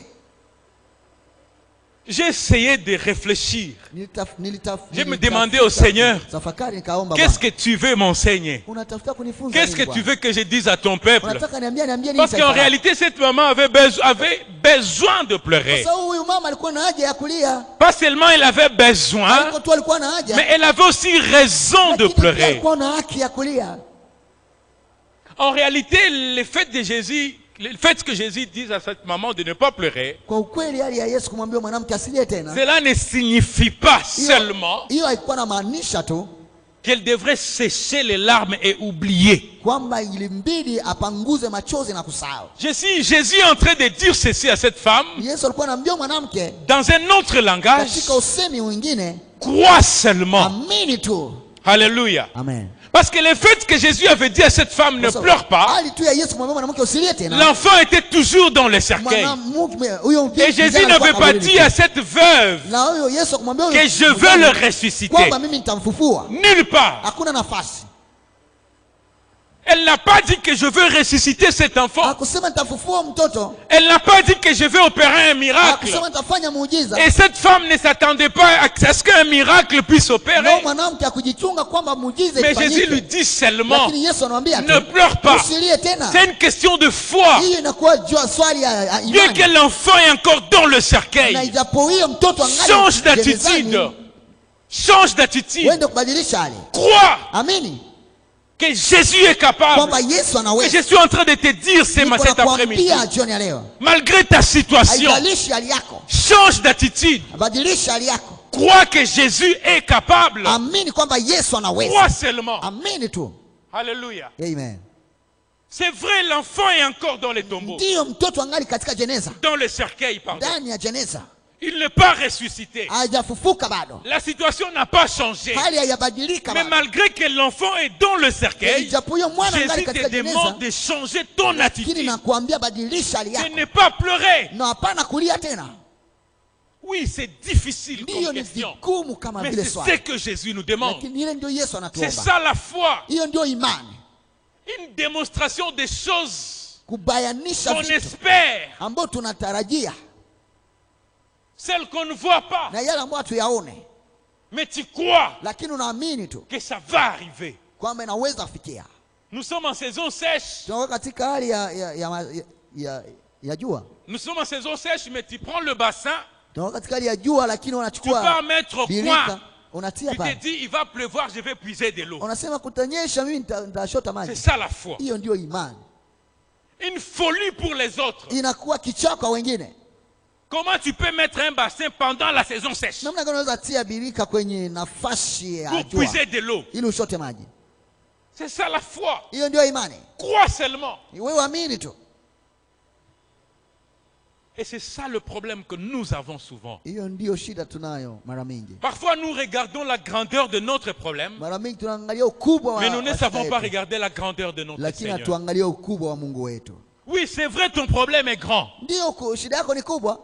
J'ai essayé de réfléchir. Je me demandais au Seigneur, tafakari nikaomba, qu'est-ce que tu veux m'enseigner? unatafuta kunifunza Qu'est-ce que tu veux que je dise à ton peuple? unataka niambie nini? Parce qu'en réalité, cette maman avait besoin de pleurer. Sasa huyu mama alikuwa na haja ya kulia. Pas seulement elle avait besoin, Alikuwa tu alikuwa na haja, mais elle avait aussi raison de lakini pia pleurer. alikuwa na haki ya kulia. En réalité, le fait que Jésus dise à cette maman de ne pas pleurer, Kwa ukweli hali ya Yesu kumwambia mwanamke asilie tena, cela ne signifie pas seulement hiyo haikuwa na maanisha tu qu'elle devrait sécher les larmes et oublier. kwamba ilimbidi apanguze machozi na kusahau. Jésus est en train de dire ceci à cette femme Yesu alikuwa anamwambia mwanamke dans un autre langage: katika usemi mwingine, crois seulement. amini tu. Alléluia. Amen. Parce que le fait que Jésus avait dit à cette femme ne pleure pas, Hali tu ya Yesu kumwambia mwanamke usilie tena, l'enfant était toujours dans le cercueil. Et Jésus n'avait pas dit à cette veuve na huyo Yesu kumwambia que je veux le ressusciter. kwamba mimi nitamfufua. Nulle part. Hakuna nafasi. Elle n'a pas dit que je veux ressusciter cet enfant. Hakusema nitafufua mtoto. Elle n'a pas dit que je vais opérer un miracle. Hakusema nitafanya muujiza. Et cette femme ne s'attendait pas à ce qu'un miracle puisse opérer. Na mwanamke akujichunga kwamba muujiza Mais ifanyike. Jésus lui dit seulement, Lakini Yesu anamwambia ne pleure pas. usilie tena. C'est une question de foi. Hiyo inakuwa swali ya Bien imani. que l'enfant est encore dans le Na cercueil, ijapo hiyo mtoto angali change gerezani, d'attitude. Change d'attitude. uende kubadilisha hali. Crois Amini que Jésus est capable. kwamba Yesu Et anaweza. je suis en train de te dire cet après-midi, Nakwambia jioni ya leo, malgré ta situation, haijalishi hali yako, change d'attitude. badilisha hali yako. Crois que Jésus est capable. Amini kwamba Yesu Crois anaweza. seulement. Amini tu. Alléluia. Amen. C'est vrai, l'enfant est encore dans les tombeaux. Ndiyo, mtoto angali katika jeneza, Dans le cercueil, pardon. ndani ya jeneza, Il n'est pas ressuscité. hajafufuka bado, La situation n'a pas changé. hali haijabadilika Mais bado. malgré que l'enfant est dans le cercueil, Ijapo huyo mwana angali Jésus katika te demande jeneza, de changer ton lakini attitude. nakuambia badilisha hali De yako, ne pas pleurer. na hapana kulia tena. Oui, c'est difficile Ndiyo, comme ni question. vigumu kama Mais vile c'est ce swali, que Jésus nous demande. lakini ile ndio Yesu C'est anatuomba. ça la foi. Hiyo ndio imani, Une démonstration des choses kubayanisha qu'on vitu espère, ambayo tunatarajia celles qu'on ne voit pas. na yale ambayo hatuyaone, Mais tu crois lakini unaamini tu que ça va arriver. kwamba inaweza kufikia. Nous sommes en saison sèche. Tunakuwa katika hali ya jua, Nous sommes en saison sèche, mais tu prends le bassin, tunakuwa katika hali ya jua, lakini tu vas unachukua mettre au birika coin. unatia Tu te pale, dis, il va pleuvoir, je vais puiser de l'eau. unasema kutanyesha, mimi nitashota C'est maji. ça la foi. Hiyo ndio imani, Une folie pour les autres. inakuwa kichako kwa wengine. Comment tu peux mettre un bassin pendant la saison sèche Namna gani unaweza tia birika kwenye nafasi ya pour jua puiser de l'eau? ili ushote maji? C'est ça la foi. Hiyo ndio imani, Crois seulement. wewe amini tu. Et c'est ça le problème que nous avons souvent. Hiyo ndio shida tunayo mara mingi. Parfois, nous regardons la grandeur de notre problème, Mara mingi tunaangalia ukubwa mais nous ne wa savons shida pas yetu, regarder la grandeur de notre lakini Seigneur. hatuangalia ukubwa wa Mungu wetu. Oui, c'est vrai, ton problème est grand. Ndio shida yako ni kubwa,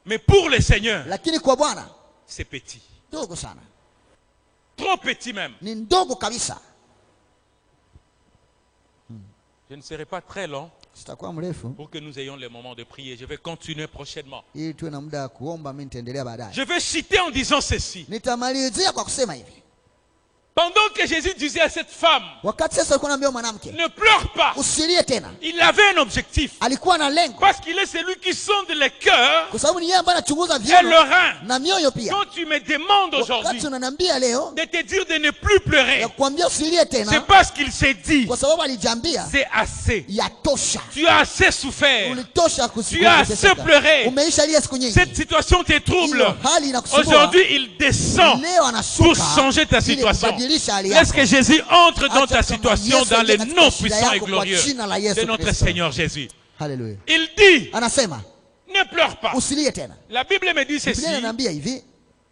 Mais pour le Seigneur, lakini kwa Bwana c'est petit. ndogo sana, Trop petit même. ni ndogo kabisa. Je ne serai pas très long Sitakuwa mrefu pour que nous ayons le moment de prier. Je vais continuer prochainement. ili tuwe na muda wa kuomba. Mimi nitaendelea baadaye. Je vais citer en disant ceci. Nitamalizia kwa kusema hivi, Pendant que Jésus disait à cette femme, wakati Yesu alikuwa anaambia mwanamke ne pleure pas, usilie tena, il avait un objectif. alikuwa na lengo, Parce qu'il est celui qui sonde les cœurs kwa sababu ni yeye ambaye anachunguza et le viuno rein. na mioyo pia. Quand tu me demandes aujourd'hui Wakati unaniambia leo de te dire de ne plus pleurer, ya kuambia usilie c'est tena, parce qu'il s'est dit, kwa sababu alijiambia c'est assez. yatosha, Tu as assez souffert. ulitosha Tu as assez pleuré. umeisha lia siku nyingi. Cette situation te trouble. Hiyo hali inakusumbua. Aujourd'hui, il descend Leo anashuka pour changer ta ili situation. kubadilisha hali Laisse yako. que Jésus entre dans ta Acha situation Yesu dans aingie les katika noms shida puissants et yako kwa glorieux jina la Yesu de notre Kristo. Seigneur Jésus. Haleluya. Il dit, Anasema ne pleure pas. usilie tena. La Bible me dit ceci, Biblia inaniambia hivi,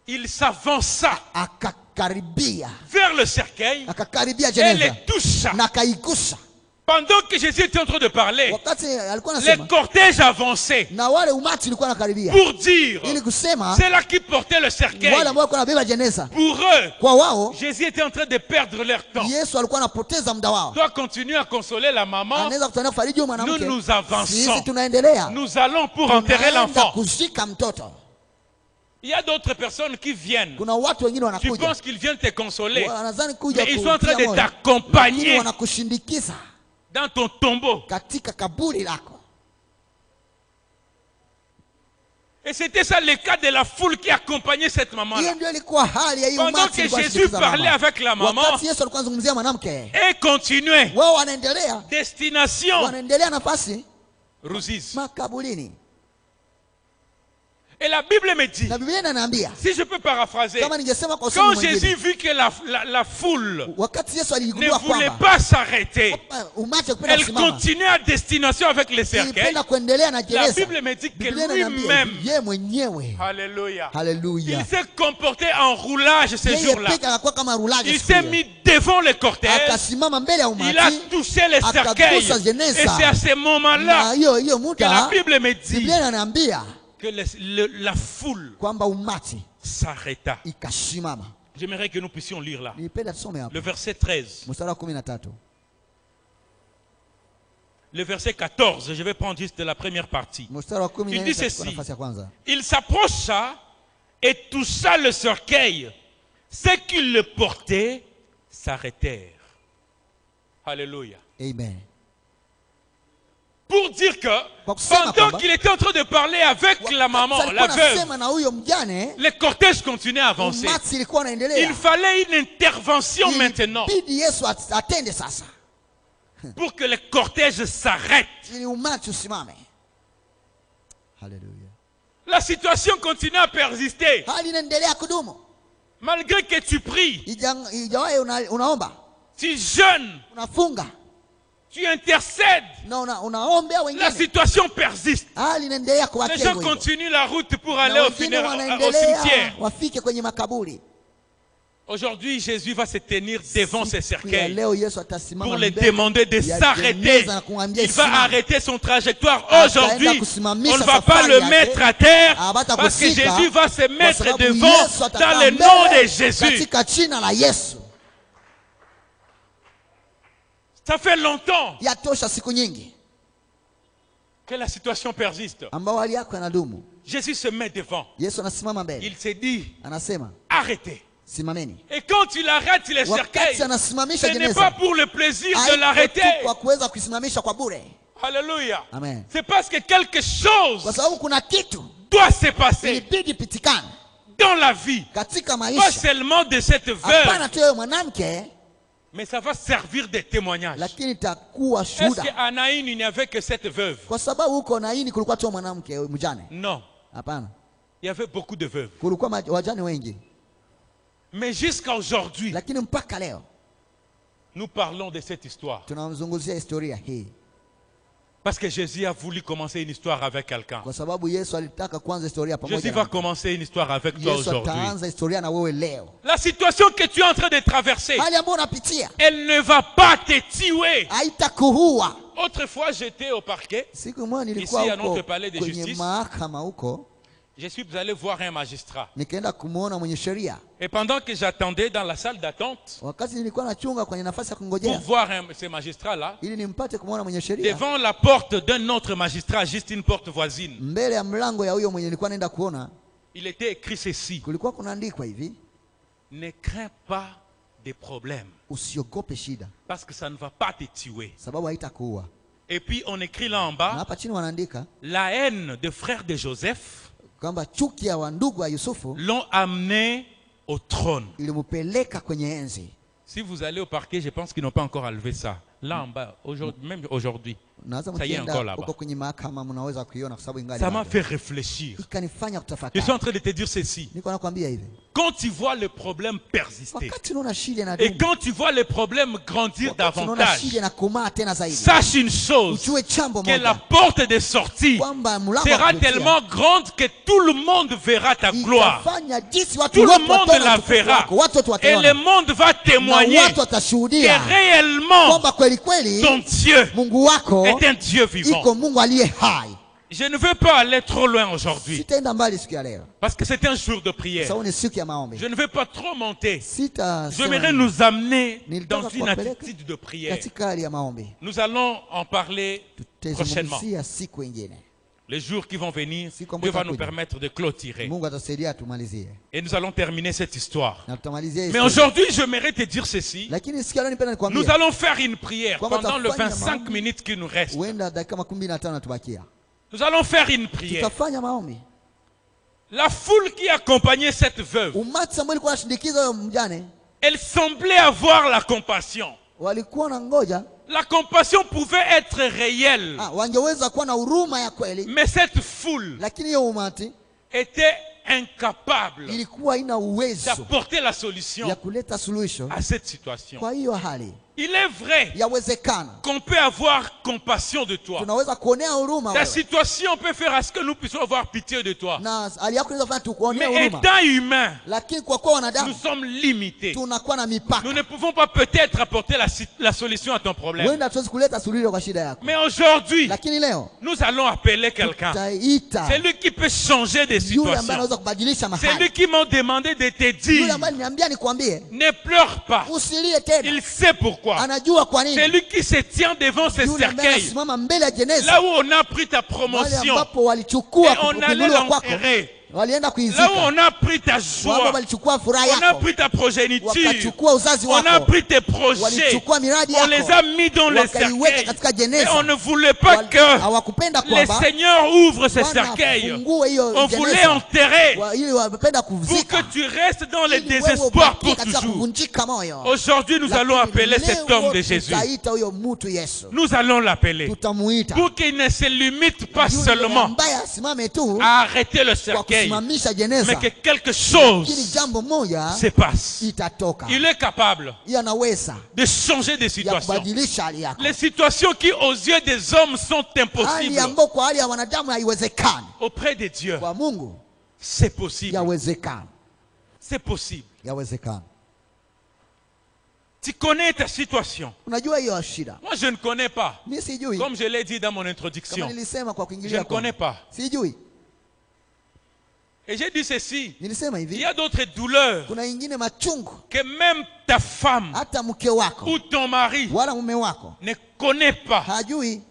il s'avança akakaribia vers le cercueil akakaribia et jeneza les toucha. na kaigusa. Pendant que Jésus était en train de parler, Wakati alikuwa les anasema cortèges avançaient na wale umati ulikuwa nakaribia pour dire, ili kusema c'est là qui portait le cercueil. wale ambao walikuwa nabeba jeneza, Pour eux, kwa wao Jésus était en train de perdre leur temps. Yesu alikuwa anapoteza muda wao. Doit continuer à consoler la maman. Anaweza kutania kufariji huyo mwanamke. Nous avançons. Sisi tunaendelea. Nous allons pour enterrer Tunaenda l'enfant. kushika mtoto. Il y a d'autres personnes qui viennent. Kuna watu wengine Tu wanakuja. penses qu'ils viennent te consoler. Wanadhani kuja Mais ils sont en train kukutia de moyo. t'accompagner Lakini wanakushindikiza dans ton tombeau. katika kaburi lako. Et c'était ça le cas de la foule qui accompagnait cette maman-là. Hiyo ndio ilikuwa hali ya hiyo Pendant umati que ulikuwa Jésus unashindikiza parlait mama. avec la maman Wakati Yesu alikuwa anazungumzia mwanamke, et continuait. wao wanaendelea, Destination wanaendelea nafasi Ruzizi. makaburini. Et la Bible me dit, Na Biblia inaniambia, si je peux paraphraser, kama ningesema kwa usemi quand mwingine, Jésus vit que la foule wakati Yesu ne aligundua voulait kwamba pas s'arrêter, umati ukipenda elle kusimama, continuait à destination avec les cercueils. ilipenda kuendelea na La jeneza. Bible me dit que Biblia inaniambia lui-même, yeye mwenyewe, alléluia, haleluya, il s'est comporté en roulage ces yeye jours-là. peke akakuwa kama rulaji Il siku s'est hiyo. mis devant le cortège. Akasimama mbele ya Il a umati, touché les cercueils. akagusa jeneza. Et c'est à ce na moment-là hiyo que la muda Bible me dit Biblia inaniambia que la foule kwamba umati s'arrêta. ikasimama. J'aimerais que nous puissions lire là. Nipenda tusome hapo Le verset 13. mstari wa 13. Le verset 14. Je vais prendre juste la première partie. Mstari wa 14 Il dit katika ceci. nafasi ya kwanza. Il s'approcha et toucha le cercueil. Ceux qui le portaient s'arrêtèrent. Alléluia. Amen. Pour dire que pendant qu'il était en train de parler avec la maman, la veuve, Sema na huyo mjane, les cortèges continuaient à avancer. umati ilikuwa inaendelea. Il fallait une intervention maintenant Ilibidi Yesu atende sasa pour que les cortèges s'arrêtent. ili umati usimame. Haleluya. La situation continue à persister. Hali inaendelea kudumu. Malgré que tu pries, Ijawahi unaomba, tu jeûnes, unafunga tu intercèdes, na unaombea la wengine, situation persiste. hali inaendelea Les kuwatenga gens hivyo. continuent la route pour Na aller au wengine au wanaendelea cimetière. wafike kwenye makaburi. Aujourd'hui, Jésus va se tenir devant ces Siku ya cercueils leo Yesu atasimama pour les mbele demander de ya s'arrêter. jeneza na kumwambia Il va simama. arrêter son trajectoire Ataenda aujourd'hui. On kusimamisha ne va pas safari le yake. mettre à terre Habata parce que kusika, Jésus va se kwa mettre sababu devant Yesu atakaa dans le mbele nom de Jésus. katika jina la Yesu. Ça fait longtemps Yatosha siku nyingi que la situation persiste. ambao hali yako inadumu. Jésus se met devant. Yesu anasimama mbele, Il s'est dit, anasema arrêtez. simameni. Et quand il arrête les cercueils, Wakati ce anasimamisha n'est jeneza, pas pour le plaisir de haiko tu l'arrêter. kwa kuweza kuisimamisha kwa bure. Alléluia. Amen. C'est parce que quelque chose Kwa sababu kuna kitu doit se passer ilibidi pitikane dans la vie. katika Pas maisha. seulement de cette Hapana veuve, tu wewe mwanamke, mais ça va servir de témoignage. lakini itakuwa Est-ce shuhuda. qu'à Naïn, il n'y avait que cette veuve? Kwa sababu huko Naini kulikuwa tu mwanamke mjane. Non. Hapana, Il y avait beaucoup de veuves. kulikuwa wajane wengi, Mais jusqu'à aujourd'hui, lakini mpaka leo nous parlons de cette histoire. tunazungumzia historia hii Parce que Jésus a voulu commencer une histoire avec quelqu'un. kwa sababu Yesu alitaka kuanza historia Jésus pamoja va na commencer une histoire avec toi Yesu aujourd'hui. ataanza historia na wewe leo. La situation que tu es en train de traverser, Hali ambayo unapitia elle ne va pas te tuer. haitakuua. Autrefois, j'étais au parquet. Siku moja nilikuwa Ici, à huko notre palais de kwenye justice. mahakama huko, Je suis allé voir un magistrat. nikaenda kumuona mwenye sheria. Et pendant que j'attendais dans la salle d'attente Wakati nilikuwa nachunga kwenye nafasi ya pour kungojea voir ce magistrat-là, ili nimpate kumuona mwenye sheria, devant la porte d'un autre magistrat, juste une porte voisine, mbele ya mlango ya huyo mwenye nilikuwa naenda kuona, il était écrit ceci: kulikuwa kunaandikwa hivi: ne crains pas des problèmes. Usiogope shida, Parce que ça ne va pas te tuer. sababu haitakuua. Et puis on écrit là en Na bas, hapa chini wanaandika la haine des frères de Joseph kwamba chuki ya wandugu wa Yusufu l'ont amené au trône. ilimpeleka kwenye enzi. Si vous allez au parquet, je pense qu'ils n'ont pas encore enlevé ça. Là en bas, même aujourd'hui. Naweza Ça y est, mkienda encore là-bas. huko kwenye mahakama mnaweza kuiona kwa sababu ingali Ça m'a bado. fait réfléchir. Ikanifanya Je suis en kutafakari. train de te dire ceci. Niko nakwambia hivi, Quand tu vois le problème persister, wakati unaona shida na et dumu, quand tu vois le problème grandir wakati unaona davantage, shida na komaa tena zaidi, sache une chose, ujue jambo que la moja, porte de sortie kwamba mlango sera wa kupitia tellement grande que tout le monde verra ta gloire. itafanya jinsi watu Tout le wote monde wataona la utukufu verra. wako, watu wote Et le wataona monde va na témoigner watu que watashuhudia réellement kwamba kweli kweli ton Dieu Mungu wako est un Dieu vivant. iko Mungu aliye hai. Je ne veux pas aller trop loin aujourd'hui Sitaenda mbali siku ya leo, parce que c'est un jour de prière. sababu ni siku ya maombi. Je ne veux pas trop monter. Sitasema J'aimerais nini. nous amener Nilitaka dans une kuwapeleka attitude de prière. katika hali ya maombi. Nous allons en parler prochainement. Tutazungumzia siku ingine. Les jours qui vont venir, Siku Dieu va ambazo nous permettre de clôturer. Mungu atasaidia tumalizie. Et nous allons terminer cette histoire. Na tutamalizia Mais hiyo. aujourd'hui, j'aimerais te dire ceci. Lakini siku ya leo nipenda Nous nikwambie. allons faire une prière Kwamba pendant le tutafanya 25 maombi. minutes qui nous restent. Huenda dakika 25 natubakia. Nous allons faire une prière. Tutafanya maombi. La foule qui accompagnait cette veuve, Umati ambao ulikuwa unashindikiza huyo mjane elle semblait avoir la compassion. walikuwa na ngoja, La compassion pouvait être réelle. wangeweza kuwa na huruma ya kweli, Mais cette foule lakini hiyo umati était incapable ilikuwa ina uwezo d'apporter la solution ya kuleta suluhisho à cette situation. kwa hiyo hali. Il est vrai Yawezekana qu'on peut avoir compassion de toi. tunaweza kuonea huruma Ta wewe, situation peut faire à ce que nous puissions avoir pitié de toi. na hali yako inaweza fanya tukuonea Mais huruma, étant humain, lakini kwa kuwa nous wanadamu sommes limités. tunakuwa na mipaka. Nous ne pouvons pas peut-être apporter la solution à ton problème. Huenda tuwezi kuleta suluhisho kwa shida yako, Mais aujourd'hui, lakini leo nous allons appeler quelqu'un. tutaita C'est lui qui peut changer des yule ambaye situations. anaweza kubadilisha C'est lui mahali, qui m'a demandé de te yule dire, ambaye niambia nikwambie ne pleure pas. usilie tena. Il sait pourquoi. Anajua kwa C'est nini. lui qui se tient devant ce Yule ambaye cercueil. anasimama mbele ya jeneza, Là où on a pris ta wale promotion. ambapo walichukua Et on allait kuinuliwa kwako, l'enterrer. walienda Là où kuizika, on a pris ta wale joie. walichukua furaha On a yako, pris ta progéniture. wakachukua uzazi On a wako, pris tes projets. walichukua miradi On les yako, a mis dans le wakaiweka cercueil. katika Et jeneza. on ne voulait pas que Hawakupenda le kwamba Seigneur ouvre ce Bwana cercueil. afungue hiyo On voulait jeneza, enterrer ili wapenda pour kuzika, que tu restes dans le ili wewe désespoir ubakie pour katika toujours. kuvunjika moyo. Aujourd'hui, nous allons Lakini appeler cet leo homme de Jésus. tutaita huyo mtu Yesu, Nous allons l'appeler tutamuita pour qu'il ne se limite pas yule seulement ambaye asimame tu à arrêter le kwa cercueil, kusimamisha jeneza, mais que quelque lakini chose jambo moja se passe. itatoka. Il est capable Hiyo anaweza de changer des ya situations. kubadilisha hali yako, Les situations qui, aux yeux des hommes, sont hali impossibles, ambayo kwa hali ya wanadamu haiwezekani, auprès de Dieu, kwa Mungu c'est possible. yawezekana, C'est possible. yawezekana. Tu connais ta situation. Unajua hiyo shida, Moi, je ne connais pas. mimi sijui, Comme je l'ai dit dans mon kama introduction, nilisema kwa je kuingilia ne connais kwa, pas. sijui. Et j'ai dit ceci. Nilisema Il y hivi, a d'autres douleurs kuna ingine machungu, que même ta femme hata mke wako ou ton mari wala mume wako ne connaît pas. hajui.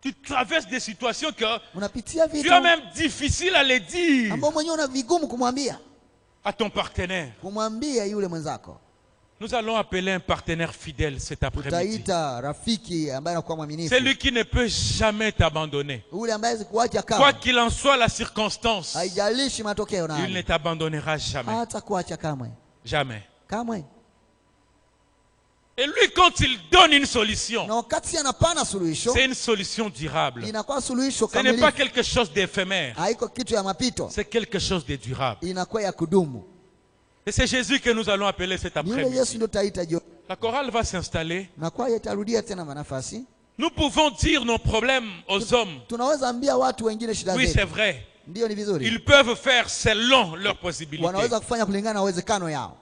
Tu traverses des situations que Unapitia tu vitu as même difficile à les dire ambao mwenyewe una vigumu kumwambia yule mwenzako. Nous allons appeler un partenaire fidèle cet après-midi. Tutaita rafiki ambaye anakuwa mwaminifu, C'est lui qui ne peut jamais t'abandonner. yule ambaye kuacha Quoi kama, qu'il en soit la circonstance, haijalishi matokeo il ne nani, t'abandonnera jamais. hata kuacha kamwe, Jamais. kamwe. Et lui, quand il donne une solution, Na wakati anapana suluhisho, c'est une solution durable. inakuwa suluhisho Ce n'est pas kamilifu, quelque chose d'éphémère. haiko kitu ya mapito, C'est quelque chose de durable. inakuwa ya kudumu. Et c'est Jésus que nous allons appeler cet Ni yule Yesu après-midi. ndio taita jo, La chorale va s'installer. na kwa itarudia tena manafasi. Nous pouvons dire nos problèmes aux hommes. Tunaweza ambia watu wengine shida Oui, c'est zetu, vrai. ndio ni vizuri, Ils peuvent faire selon leurs possibilités. wanaweza kufanya kulingana na uwezekano yao,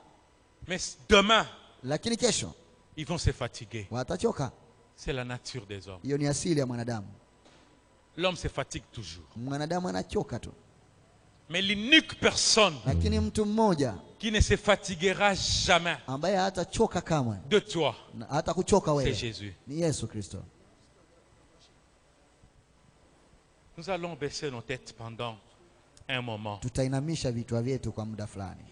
Mais demain, lakini kesho ils vont se fatiguer. watachoka. C'est la nature des hommes. Hiyo ni asili ya mwanadamu. L'homme se fatigue toujours. Mwanadamu anachoka tu, Mais l'unique personne lakini mtu mmoja qui ne se fatiguera jamais ambaye hatachoka kamwe, de toi, na hata kuchoka c'est wewe, Jésus. ni Yesu Kristo. Nous allons baisser nos têtes pendant un moment. Tutainamisha vichwa vyetu kwa muda fulani.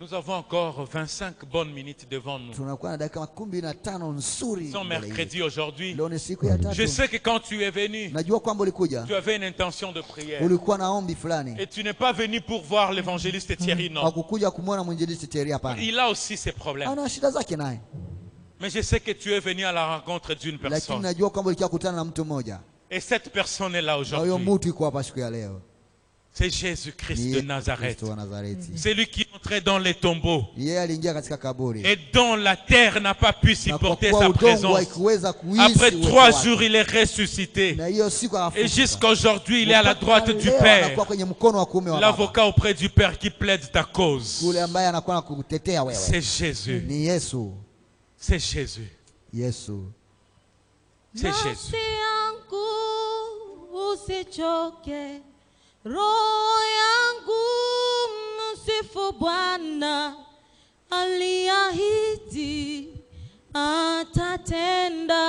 Nous avons encore 25 bonnes minutes devant nous. Tunakuwa na dakika 15 nzuri. C'est mercredi aujourd'hui. Leo ni siku ya tatu. Je sais que quand tu es venu, Najua kwamba ulikuja. tu avais une intention de prière. Ulikuwa na ombi fulani. Et tu n'es pas venu pour voir l'évangéliste Thierry, non. Hakukuja kumwona mwinjilisti Thierry, hapana. Il a aussi ses problèmes. Ana shida zake naye. Mais je sais que tu es venu à la rencontre d'une Lakini personne. najua kwamba ulikia kukutana na mtu mmoja. Et cette personne est là Na huyo aujourd'hui. mtu yuko hapa siku ya leo. C'est Jésus-Christ de Nazareth. Kristo wa Nazareti. C'est lui qui est entré dans les tombeaux. Yeye aliingia katika kaburi. Et dont la terre n'a pas pu Na kwa supporter kuwa sa udongo présence. haikuweza kuishi Après uwepo 3 wake. jours, il est ressuscité. Na hiyo siku Et akafufuka. jusqu'à aujourd'hui, il est à la droite du Leo Père. anakuwa kwenye mkono wa kuume wa Baba. L'avocat auprès du Père qui plaide ta cause. Yule ambaye anakuwa na kukutetea wewe. C'est Jésus. Ni Yesu. C'est Jésus. Yesu. C'est Jésus. Nafsi yangu usichoke, roho yangu msifu Bwana, aliahidi atatenda.